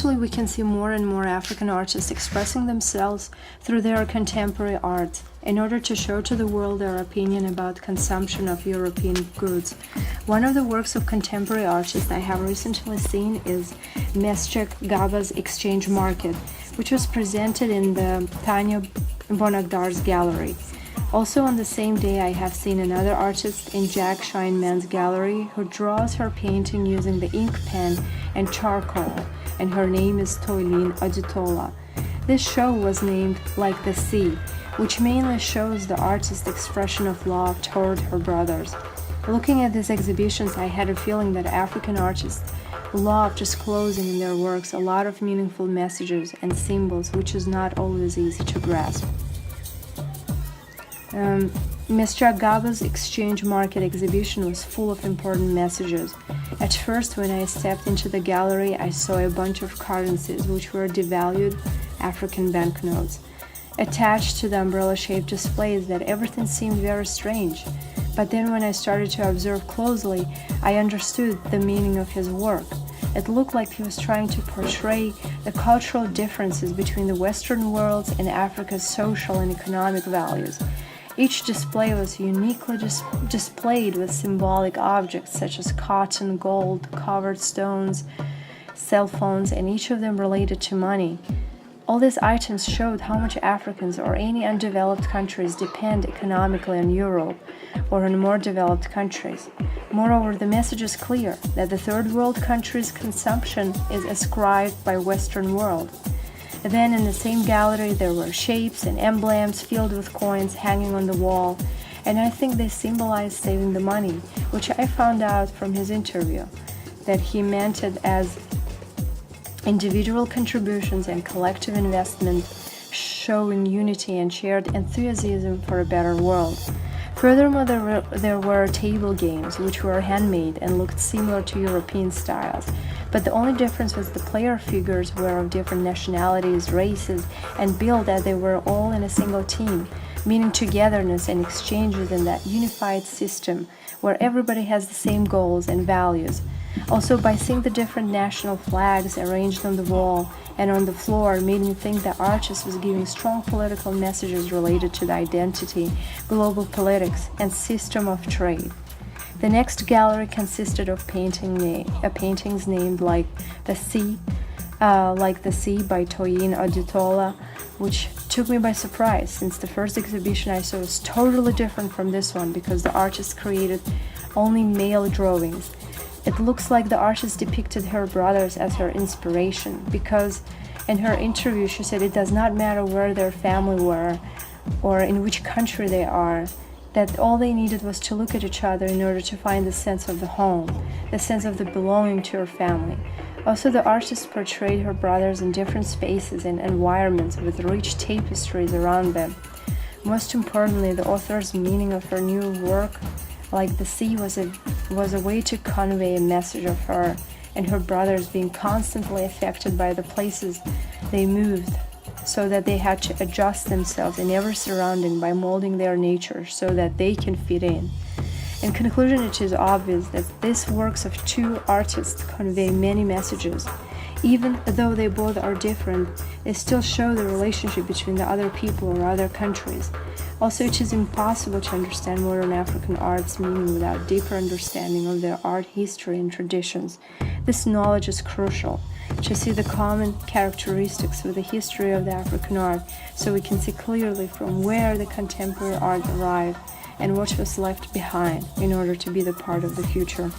Actually, we can see more and more African artists expressing themselves through their contemporary art in order to show to the world their opinion about consumption of European goods. One of the works of contemporary artists I have recently seen is Mestre Gaba's Exchange Market, which was presented in the Tanya Bonagdar's gallery. Also on the same day, I have seen another artist in Jack Scheinman's gallery who draws her painting using the ink pen and charcoal, and her name is Toylin Adutola. This show was named Like the Sea, which mainly shows the artist's expression of love toward her brothers. Looking at these exhibitions, I had a feeling that African artists love disclosing in their works a lot of meaningful messages and symbols, which is not always easy to grasp. Mestre Gaba's Exchange Market exhibition was full of important messages. At first, when I stepped into the gallery, I saw a bunch of currencies which were devalued African banknotes. Attached to the umbrella-shaped displays, that everything seemed very strange. But then when I started to observe closely, I understood the meaning of his work. It looked like he was trying to portray the cultural differences between the Western world and Africa's social and economic values. Each display was uniquely displayed with symbolic objects such as cotton, gold, covered stones, cell phones, and each of them related to money. All these items showed how much Africans or any undeveloped countries depend economically on Europe or on more developed countries. Moreover, the message is clear that the third world countries' consumption is ascribed by Western world. Then in the same gallery there were shapes and emblems filled with coins hanging on the wall, and I think they symbolize saving the money, which I found out from his interview, that he meant it as individual contributions and collective investment showing unity and shared enthusiasm for a better world. Furthermore, there were table games which were handmade and looked similar to European styles, but the only difference was the player figures were of different nationalities, races, and built that they were all in a single team, meaning togetherness and exchanges in that unified system where everybody has the same goals and values. Also, by seeing the different national flags arranged on the wall and on the floor made me think the artist was giving strong political messages related to the identity, global politics, and system of trade. The next gallery consisted of paintings named Like the Sea by Toyin Adutola, which took me by surprise, since the first exhibition I saw was totally different from this one because the artist created only male drawings. It looks like the artist depicted her brothers as her inspiration, because in her interview she said it does not matter where their family were or in which country they are, that all they needed was to look at each other in order to find the sense of the home, the sense of the belonging to her family. Also, the artist portrayed her brothers in different spaces and environments with rich tapestries around them. Most importantly, the author's meaning of her new work, Like the Sea, was a way to convey a message of her and her brothers being constantly affected by the places they moved, so that they had to adjust themselves in every surrounding by molding their nature so that they can fit in. In conclusion, it is obvious that these works of two artists convey many messages. Even though they both are different, they still show the relationship between the other people or other countries. Also, it is impossible to understand modern African art's meaning without deeper understanding of their art history and traditions. This knowledge is crucial to see the common characteristics with the history of the African art, so we can see clearly from where the contemporary art arrived and what was left behind in order to be the part of the future.